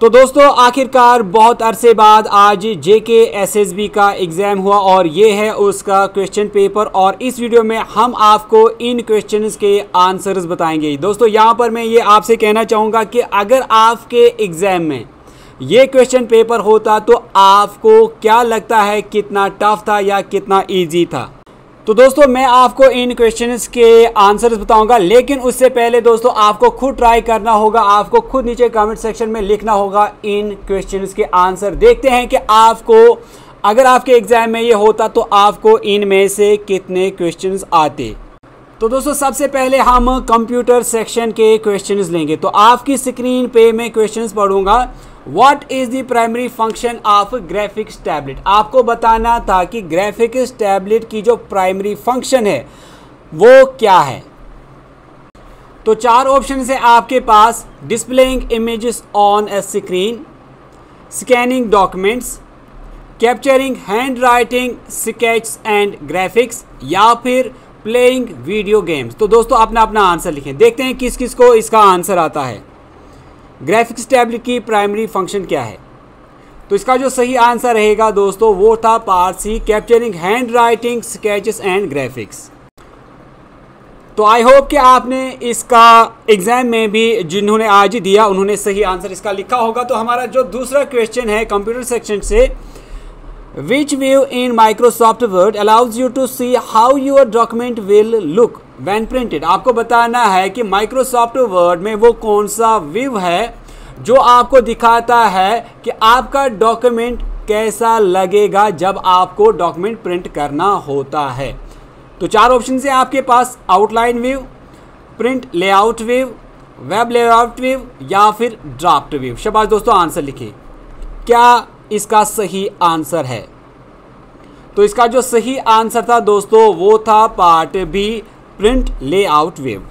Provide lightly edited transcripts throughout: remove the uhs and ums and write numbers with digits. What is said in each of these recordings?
तो दोस्तों आखिरकार बहुत अरसे बाद आज जेके एसएसबी का एग्ज़ाम हुआ और ये है उसका क्वेश्चन पेपर। और इस वीडियो में हम आपको इन क्वेश्चंस के आंसर्स बताएंगे। दोस्तों यहाँ पर मैं ये आपसे कहना चाहूँगा कि अगर आपके एग्ज़ाम में ये क्वेश्चन पेपर होता तो आपको क्या लगता है कितना टफ था या कितना ईजी था। तो दोस्तों मैं आपको इन क्वेश्चंस के आंसर्स बताऊंगा, लेकिन उससे पहले दोस्तों आपको खुद ट्राई करना होगा, आपको खुद नीचे कमेंट सेक्शन में लिखना होगा इन क्वेश्चंस के आंसर। देखते हैं कि आपको अगर आपके एग्जाम में ये होता तो आपको इनमें से कितने क्वेश्चंस आते। तो दोस्तों सबसे पहले हम कंप्यूटर सेक्शन के क्वेश्चंस लेंगे। तो आपकी स्क्रीन पे मैं क्वेश्चंस पढ़ूंगा। What is the primary function of graphics tablet. आपको बताना था कि ग्राफिक्स टैबलेट की जो प्राइमरी फंक्शन है वो क्या है। तो चार ऑप्शन है आपके पास। Displaying images on a screen, scanning documents, capturing handwriting sketch and graphics, या फिर प्लेइंग वीडियो गेम्स। तो दोस्तों अपना अपना आंसर लिखें, देखते हैं किस किस को इसका आंसर आता है। ग्राफिक्स टैबलेट की प्राइमरी फंक्शन क्या है। तो इसका जो सही आंसर रहेगा दोस्तों वो था part C, capturing handwriting sketches and graphics. तो आई होप कि आपने इसका एग्जाम में भी जिन्होंने आज दिया उन्होंने सही आंसर इसका लिखा होगा। तो हमारा जो दूसरा क्वेश्चन है कंप्यूटर सेक्शन से, which view in Microsoft Word allows you to see how your document will look when printed. आपको बताना है कि माइक्रोसॉफ्ट वर्ड में वो कौन सा व्यू है जो आपको दिखाता है कि आपका डॉक्यूमेंट कैसा लगेगा जब आपको डॉक्यूमेंट प्रिंट करना होता है। तो चार ऑप्शन है आपके पास, outline view, print layout view, web layout view, या फिर ड्राफ्ट व्यू। शाबाश दोस्तों आंसर लिखिए, क्या इसका सही आंसर है। तो इसका जो सही आंसर था दोस्तों वो था part B, print layout view.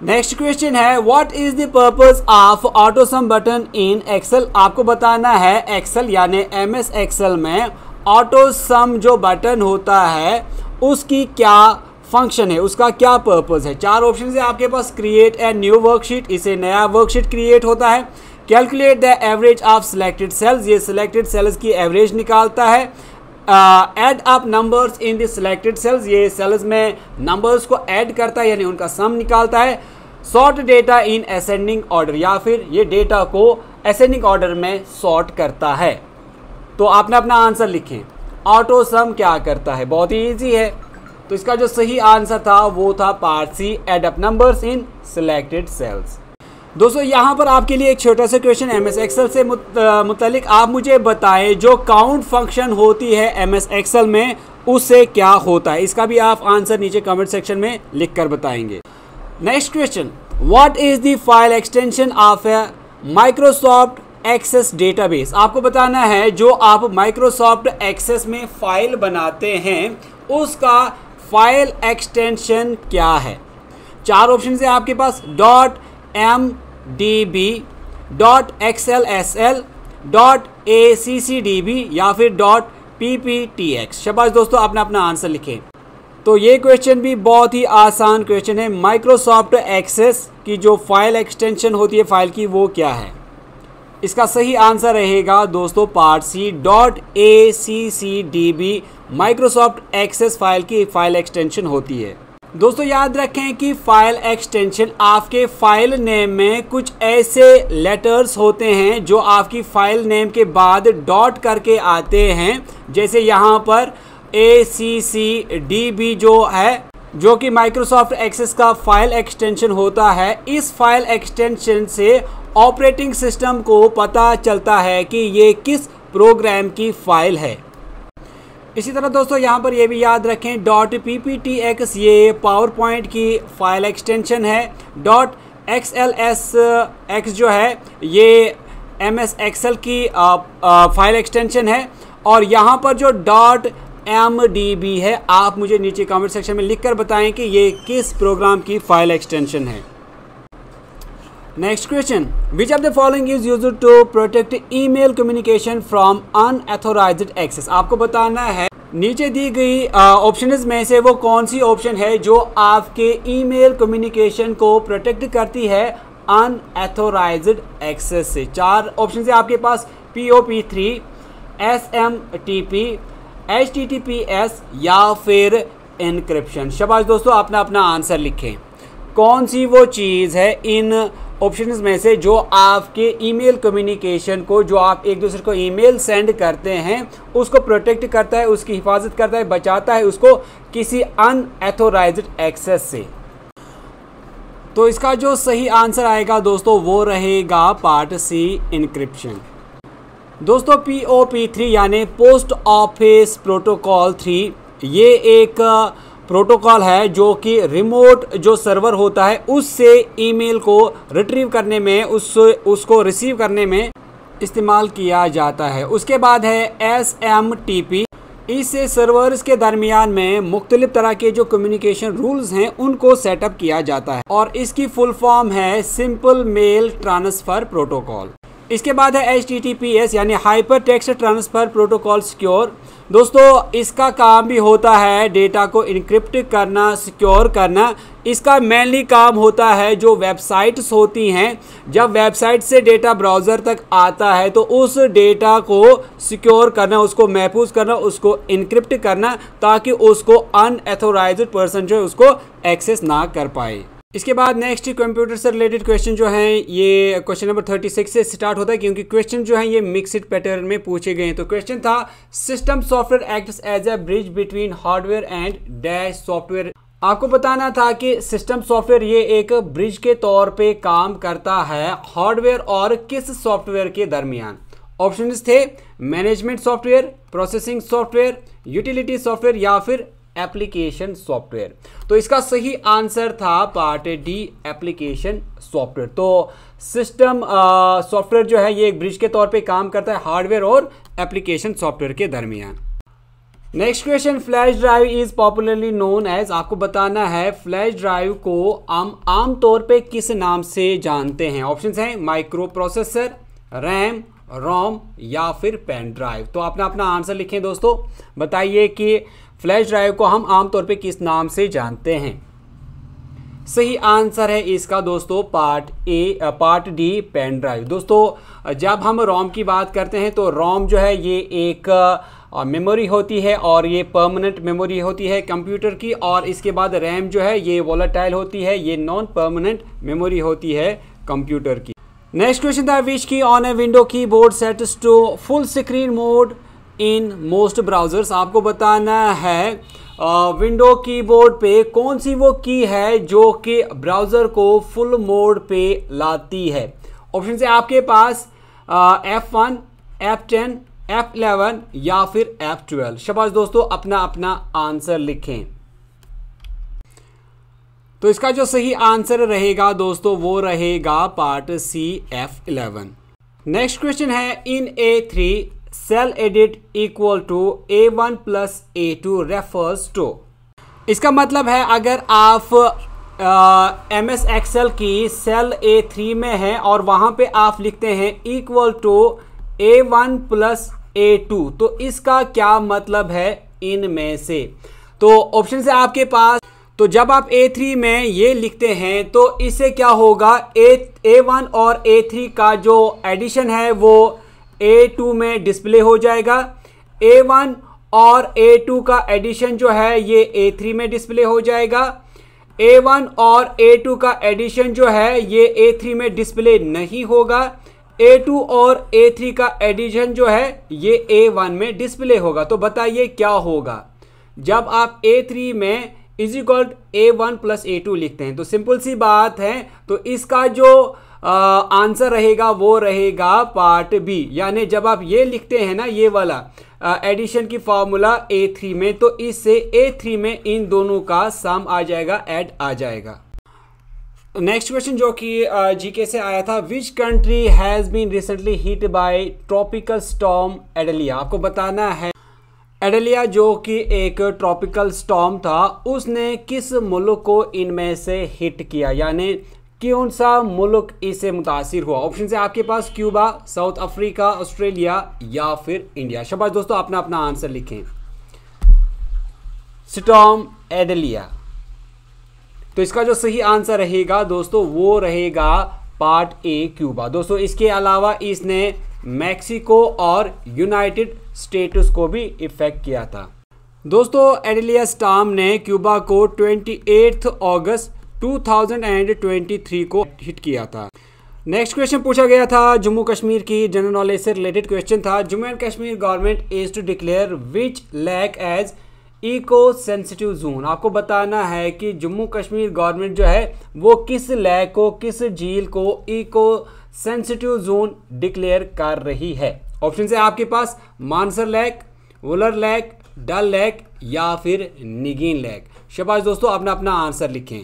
Next question है, what is the purpose of auto sum button in Excel. आपको बताना है एक्सेल यानी एमएस एक्सेल में ऑटो सम जो बटन होता है उसकी क्या फंक्शन है, उसका क्या पर्पस है। चार ऑप्शन है आपके पास। क्रिएट ए न्यू वर्कशीट, इसे नया वर्कशीट क्रिएट होता है। Calculate the average of selected cells, ये सिलेक्टेड सेल्स की एवरेज निकालता है। Add up numbers in the selected cells, ये सेल्स में नंबर्स को ऐड करता है यानी उनका सम निकालता है। Sort data in ascending order, या फिर ये डेटा को असेंडिंग ऑर्डर में सॉर्ट करता है। तो आपने अपना आंसर लिखें, ऑटो सम क्या करता है, बहुत ही ईजी है। तो इसका जो सही आंसर था वो था part C, add up numbers in selected cells. दोस्तों यहाँ पर आपके लिए एक छोटा सा क्वेश्चन एमएस एक्सेल से मुतालिक। आप मुझे बताएं जो काउंट फंक्शन होती है एमएस एक्सेल में उससे क्या होता है। इसका भी आप आंसर नीचे कमेंट सेक्शन में लिख कर बताएंगे। Next question, what is the file extension of a Microsoft Access database. आपको बताना है जो आप माइक्रोसॉफ्ट एक्सेस में फाइल बनाते हैं उसका फाइल एक्सटेंशन क्या है। चार ऑप्शन है आपके पास, .mdb, .xlsl, .accdb, या फिर .pptx। शाबाश दोस्तों अपना अपना आंसर लिखें। तो ये क्वेश्चन भी बहुत ही आसान क्वेश्चन है। माइक्रोसॉफ्ट एक्सेस की जो फाइल एक्सटेंशन होती है फाइल की वो क्या है। इसका सही आंसर रहेगा दोस्तों part C, .accdb Microsoft Access file की फाइल एक्सटेंशन होती है। दोस्तों याद रखें कि फाइल एक्सटेंशन आपके फाइल नेम में कुछ ऐसे लेटर्स होते हैं जो आपकी फाइल नेम के बाद डॉट करके आते हैं। जैसे यहाँ पर accdb जो है जो कि माइक्रोसॉफ्ट एक्सेस का फाइल एक्सटेंशन होता है। इस फाइल एक्सटेंशन से ऑपरेटिंग सिस्टम को पता चलता है कि ये किस प्रोग्राम की फाइल है। इसी तरह दोस्तों यहाँ पर ये भी याद रखें .pptx ये पावर पॉइंट की फाइल एक्सटेंशन है। .xlsx जो है ये MS एक्सेल की फाइल एक्सटेंशन है। और यहाँ पर जो .mdb है आप मुझे नीचे कमेंट सेक्शन में लिखकर बताएं कि ये किस प्रोग्राम की फाइल एक्सटेंशन है। Next question, which of the following is used to protect email communication from unauthorised access. आपको बताना है नीचे दी गई ऑप्शंस में से वो कौन सी ऑप्शन है जो आपके ईमेल कम्युनिकेशन को प्रोटेक्ट करती है अनएथोराइज्ड एक्सेस से। 4 ऑप्शन है आपके पास, POP3, SMTP, HTTPS या फिर एन्क्रिप्शन। शाबाश दोस्तों, अपना अपना आंसर लिखें। कौन सी वो चीज़ है इन ऑप्शंस में से जो आपके ईमेल कम्युनिकेशन को, जो आप एक दूसरे को ईमेल सेंड करते हैं, उसको प्रोटेक्ट करता है, उसकी हिफाजत करता है, बचाता है उसको किसी अनएथोराइज्ड एक्सेस से। तो इसका जो सही आंसर आएगा दोस्तों वो रहेगा पार्ट सी, इनक्रिप्शन। दोस्तों POP3 यानी पोस्ट ऑफिस प्रोटोकॉल 3, ये एक प्रोटोकॉल है जो कि रिमोट जो सर्वर होता है उससे ईमेल को रिट्रीव करने में, उसको रिसीव करने में इस्तेमाल किया जाता है। उसके बाद है SMTP। इससे सर्वर्स के दरमियान में मुख्तलिफ तरह के जो कम्युनिकेशन रूल्स हैं उनको सेटअप किया जाता है और इसकी फुल फॉर्म है सिंपल मेल ट्रांसफ़र प्रोटोकॉल। इसके बाद है HTTPS यानी hyper text transfer protocol secure. दोस्तों इसका काम भी होता है डेटा को इनक्रिप्ट करना, सिक्योर करना। इसका मेनली काम होता है जो वेबसाइट्स होती हैं, जब वेबसाइट से डेटा ब्राउज़र तक आता है तो उस डेटा को सिक्योर करना, उसको महफूज करना, उसको इनक्रिप्ट करना ताकि उसको अनएथोराइज्ड पर्सन जो है उसको एक्सेस ना कर पाए। इसके बाद नेक्स्ट कंप्यूटर से रिलेटेड क्वेश्चन जो हैं ये क्वेश्चन नंबर 36 से स्टार्ट होता है, क्योंकि क्वेश्चन जो हैं ये मिक्स्ड पैटर्न में पूछे गए हैं। तो क्वेश्चन था system software acts as a bridge between hardware and dash software. आपको बताना था कि सिस्टम सॉफ्टवेयर ये एक ब्रिज के तौर पे काम करता है हार्डवेयर और किस सॉफ्टवेयर के दरमियान। ऑप्शंस थे management software, processing software, utility software या फिर एप्लीकेशन सॉफ्टवेयर। तो इसका सही आंसर था पार्ट डी, एप्लीकेशन सॉफ्टवेयर। तो सिस्टम सॉफ्टवेयर जो है ये एक ब्रिज के तौर पे काम करता है हार्डवेयर और एप्लीकेशन सॉफ्टवेयर के दरमियान। Next question, flash drive is popularly known as. आपको बताना है फ्लैश ड्राइव को हम आम तौर पे किस नाम से जानते हैं। ऑप्शंस हैं माइक्रो प्रोसेसर, रैम, रोम या फिर पेन ड्राइव। तो अपना अपना आंसर लिखें दोस्तों, बताइए कि फ्लैश ड्राइव को हम आमतौर पे किस नाम से जानते हैं। सही आंसर है इसका दोस्तों पार्ट डी, पेन ड्राइव। दोस्तों जब हम रोम की बात करते हैं तो रोम जो है ये एक मेमोरी होती है और ये परमानेंट मेमोरी होती है कंप्यूटर की, और इसके बाद रैम जो है ये वोलेटाइल होती है, ये नॉन परमानेंट मेमोरी होती है कंप्यूटर की। नेक्स्ट क्वेश्चन था which key on a window keyboard sets to full screen mode in most browsers. आपको बताना है विंडो कीबोर्ड पे कौन सी वो की है जो कि ब्राउज़र को फुल मोड पे लाती है। ऑप्शन है आपके पास F1, F10, F11 या फिर F12। शाबाश दोस्तों, अपना अपना आंसर लिखें। तो इसका जो सही आंसर रहेगा दोस्तों वो रहेगा पार्ट सी, F11। नेक्स्ट क्वेश्चन है in A3 cell edit equal to A1 plus A2 refers to. इसका मतलब है अगर आप MS एक्सेल की सेल A3 में है और वहां पे आप लिखते हैं equal to A1 plus A2, तो इसका क्या मतलब है इनमें से। तो ऑप्शन है आपके पास, तो जब आप A3 में ये लिखते हैं तो इससे क्या होगा, A1 और A3 का जो एडिशन है वो A2 में डिस्प्ले हो जाएगा। A1 और A2 का एडिशन जो है ये A3 में डिस्प्ले हो जाएगा। A1 और A2 का एडिशन जो है ये A3 में डिस्प्ले नहीं होगा। A2 और A3 का एडिशन जो है ये A1 में डिस्प्ले होगा। तो बताइए क्या होगा जब आप A3 में is equal A1 plus A2 लिखते हैं। तो सिंपल सी बात है, तो इसका जो आंसर रहेगा वो रहेगा पार्ट बी, यानी जब आप ये लिखते हैं ना ये वाला एडिशन की फॉर्मूला A3 में, तो इससे A3 में इन दोनों का सम आ जाएगा, ऐड आ जाएगा। नेक्स्ट क्वेश्चन जो कि जीके से आया था, which country has been recently hit by tropical storm Adelia. आपको बताना है एडेलिया जो कि एक ट्रॉपिकल स्टॉर्म था उसने किस मुल्क को इनमें से हिट किया, यानी कौन सा मुल्क इससे मुतासिर हुआ। ऑप्शन है आपके पास क्यूबा, साउथ अफ्रीका, ऑस्ट्रेलिया या फिर इंडिया। शाबाश दोस्तों, अपना अपना आंसर लिखें। स्टॉर्म एडेलिया। तो इसका जो सही आंसर रहेगा दोस्तों वो रहेगा पार्ट ए क्यूबा। दोस्तों इसके अलावा इसने मैक्सिको और यूनाइटेड स्टेट्स को भी इफेक्ट किया था। दोस्तों एडेलिया स्टार्म ने क्यूबा को 28 अगस्त 2023 को हिट किया था। नेक्स्ट क्वेश्चन पूछा गया था जम्मू कश्मीर की जनरल नॉलेज से रिलेटेड क्वेश्चन था। Jammu and Kashmir government is to declare which lake as eco sensitive zone. आपको बताना है कि जम्मू कश्मीर गवर्नमेंट जो है वो किस लेक को, किस झील को इको सेंसिटिव जोन डिक्लेयर कर रही है। ऑप्शन है आपके पास मानसर लेक, वुलर लेक, डल लेक या फिर निगीन लेक। शाबाश दोस्तों, अपना अपना आंसर लिखें।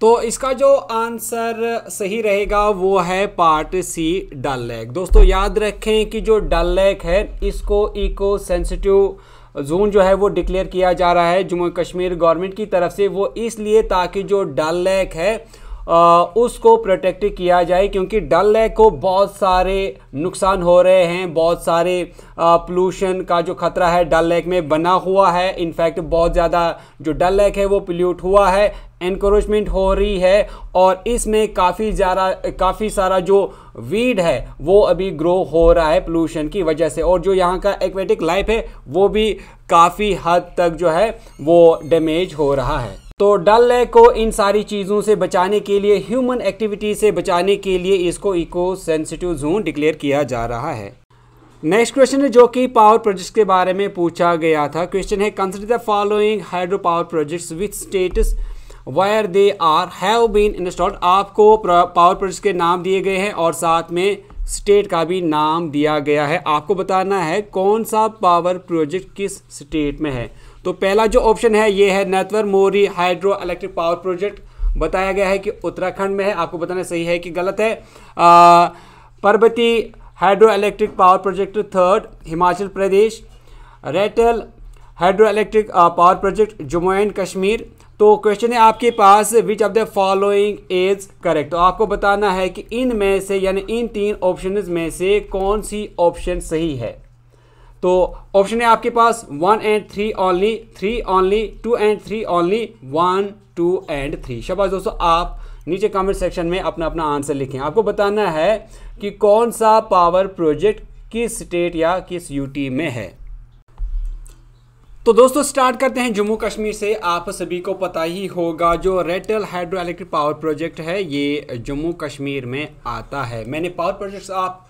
तो इसका जो आंसर सही रहेगा वो है पार्ट सी डल लेक। दोस्तों याद रखें कि जो डल लेक है इसको इको सेंसिटिव जोन जो है वो डिक्लेयर किया जा रहा है जम्मू कश्मीर गवर्नमेंट की तरफ से। वो इसलिए ताकि जो डल लेक है उसको प्रोटेक्ट किया जाए, क्योंकि डल लेक को बहुत सारे नुकसान हो रहे हैं, बहुत सारे पोल्यूशन का जो खतरा है डल लेक में बना हुआ है। इनफैक्ट बहुत ज़्यादा जो डल लेक है वो पोल्यूट हुआ है, एनक्रोचमेंट हो रही है और इसमें काफ़ी सारा जो वीड है वो अभी ग्रो हो रहा है पोल्यूशन की वजह से, और जो यहाँ का एक्वेटिक लाइफ है वो भी काफ़ी हद तक जो है वो डैमेज हो रहा है। तो डल लेक को इन सारी चीज़ों से बचाने के लिए, ह्यूमन एक्टिविटी से बचाने के लिए इसको इको सेंसिटिव जोन डिक्लेयर किया जा रहा है। नेक्स्ट क्वेश्चन है जो कि पावर प्रोजेक्ट्स के बारे में पूछा गया था। क्वेश्चन है consider the following hydro power projects which states where they are have been installed. आपको पावर प्रोजेक्ट्स के नाम दिए गए हैं और साथ में स्टेट का भी नाम दिया गया है। आपको बताना है कौन सा पावर प्रोजेक्ट किस स्टेट में है। तो पहला जो ऑप्शन है ये है नैतवर मोरी हाइड्रो इलेक्ट्रिक पावर प्रोजेक्ट, बताया गया है कि उत्तराखंड में है। आपको बताना सही है कि गलत है। Parbati hydro electric power project third Himachal Pradesh. Ratle hydro electric power project Jammu and Kashmir. तो क्वेश्चन है आपके पास which of the following is correct. तो आपको बताना है कि इनमें से यानी इन तीन ऑप्शंस में से कौन सी ऑप्शन सही है। तो ऑप्शन है आपके पास 1 and 3 only, 3 only, 2 and 3 only, 1, 2 and 3। शाबाश दोस्तों, आप नीचे कमेंट सेक्शन में अपना अपना आंसर लिखें। आपको बताना है कि कौन सा पावर प्रोजेक्ट किस स्टेट या किस यूटी में है। तो दोस्तों स्टार्ट करते हैं जम्मू कश्मीर से। आप सभी को पता ही होगा जो Ratle hydro electric power project है ये जम्मू कश्मीर में आता है। मैंने पावर प्रोजेक्ट्स आप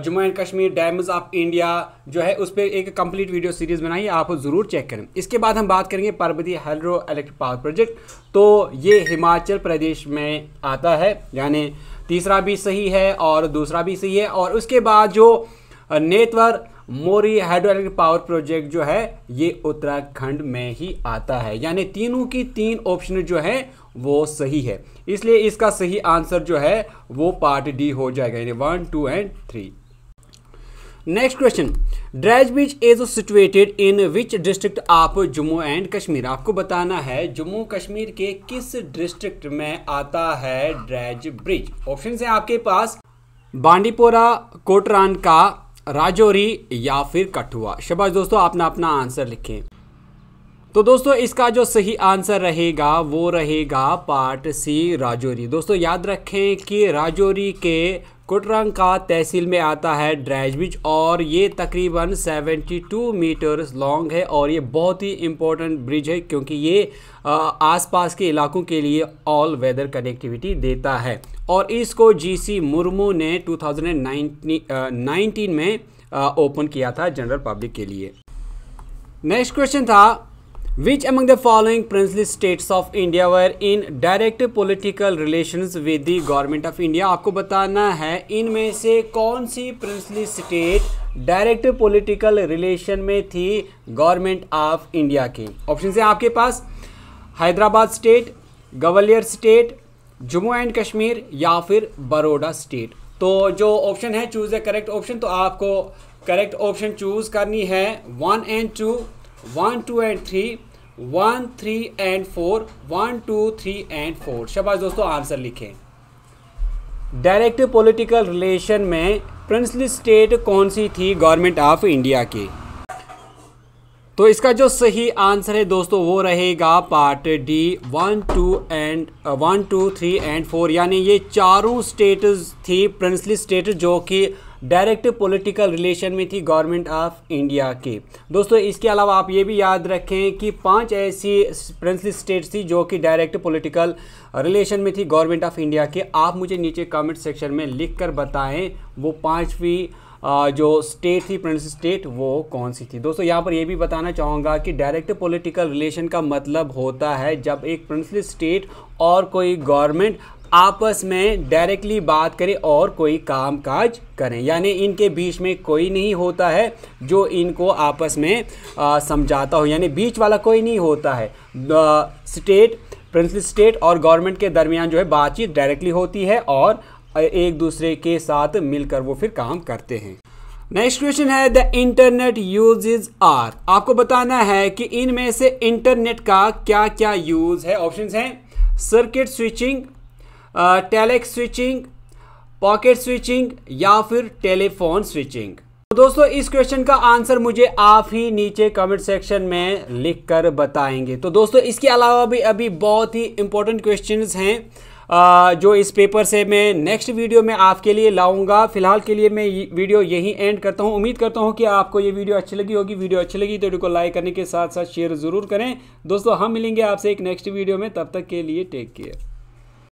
Jammu and Kashmir dams of India जो है उस पर एक कंप्लीट वीडियो सीरीज बनाई, आप ज़रूर चेक करें। इसके बाद हम बात करेंगे Parbati hydro electric power project. तो ये हिमाचल प्रदेश में आता है, यानी तीसरा भी सही है और दूसरा भी सही है। और उसके बाद जो नेतवर मोरी हाइड्रो इलेक्ट्रिक पावर प्रोजेक्ट जो है ये उत्तराखंड में ही आता है, यानी तीनों की तीन ऑप्शन जो है वो सही है। इसलिए इसका सही आंसर जो है वो पार्ट डी हो जाएगा, यानी 1, 2 and 3। Next question, dredge bridge is situated in which district of Jammu and Kashmir. आपको बताना है जम्मू कश्मीर के किस डिस्ट्रिक्ट में आता है ड्रेज ब्रिज। ऑप्शन है आपके पास बांडीपोरा, कोटरानका, राजौरी या फिर कठुआ। शाबाश दोस्तों, अपना अपना आंसर लिखें। तो दोस्तों इसका जो सही आंसर रहेगा वो रहेगा पार्ट सी राजौरी। दोस्तों याद रखें कि राजौरी के कोटरांका तहसील में आता है ड्रेज ब्रिज और ये तकरीबन 72 मीटर्स लॉन्ग है और ये बहुत ही इम्पोर्टेंट ब्रिज है क्योंकि ये आसपास के इलाकों के लिए ऑल वेदर कनेक्टिविटी देता है। और इसको जीसी मुर्मू ने 2019 में ओपन किया था जनरल पब्लिक के लिए। नेक्स्ट क्वेश्चन था Which among the following princely states of India were in direct political relations with the government of India। आपको बताना है इनमें से कौन सी princely state direct political relation में थी गवर्नमेंट ऑफ इंडिया की। ऑप्शन है आपके पास Hyderabad state, Gwalior state, Jammu and Kashmir या फिर बड़ौदा स्टेट। तो जो ऑप्शन है चूज द करेक्ट ऑप्शन। तो आपको करेक्ट ऑप्शन चूज करनी है 1 and 2, 1, 2 and 3, 1, 3 and 4, 1, 2, 3 and 4। शाबाश दोस्तों, आंसर लिखें। डायरेक्ट पॉलिटिकल रिलेशन में प्रिंसली स्टेट कौन सी थी गवर्नमेंट ऑफ इंडिया की। तो इसका जो सही आंसर है दोस्तों वो रहेगा पार्ट डी 1, 2, 3 एंड 4, यानी ये चारों स्टेट्स थी प्रिंसली स्टेट जो कि डायरेक्ट पॉलिटिकल रिलेशन में थी गवर्नमेंट ऑफ इंडिया के। दोस्तों इसके अलावा आप ये भी याद रखें कि 5 ऐसी प्रिंसली स्टेट्स थी जो कि डायरेक्ट पॉलिटिकल रिलेशन में थी गवर्नमेंट ऑफ इंडिया के। आप मुझे नीचे कमेंट सेक्शन में लिख कर बताएं वो 5वीं जो स्टेट थी प्रिंसली स्टेट वो कौन सी थी। दोस्तों यहाँ पर ये भी बताना चाहूँगा कि डायरेक्ट पॉलिटिकल रिलेशन का मतलब होता है जब एक प्रिंसली स्टेट और कोई गवर्नमेंट आपस में डायरेक्टली बात करें और कोई काम काज करें, यानी इनके बीच में कोई नहीं होता है जो इनको आपस में समझाता हो, यानी बीच वाला कोई नहीं होता है। स्टेट प्रिंसली स्टेट और गवर्नमेंट के दरमियान जो है बातचीत डायरेक्टली होती है और एक दूसरे के साथ मिलकर वो फिर काम करते हैं। नेक्स्ट क्वेश्चन है द इंटरनेट यूजेस आर। आपको बताना है कि इनमें से इंटरनेट का क्या क्या यूज है। ऑप्शंस हैं circuit switching, telex switching, pocket switching या फिर टेलीफोन स्विचिंग। तो दोस्तों इस क्वेश्चन का आंसर मुझे आप ही नीचे कमेंट सेक्शन में लिख कर बताएंगे। तो दोस्तों इसके अलावा भी अभी बहुत ही इंपॉर्टेंट क्वेश्चंस हैं जो इस पेपर से मैं नेक्स्ट वीडियो में आपके लिए लाऊंगा। फिलहाल के लिए मैं वीडियो यहीं एंड करता हूं। उम्मीद करता हूं कि आपको ये वीडियो अच्छी लगी होगी। वीडियो अच्छी लगी तो वीडियो को लाइक करने के साथ साथ शेयर ज़रूर करें। दोस्तों हम मिलेंगे आपसे एक नेक्स्ट वीडियो में, तब तक के लिए टेक केयर।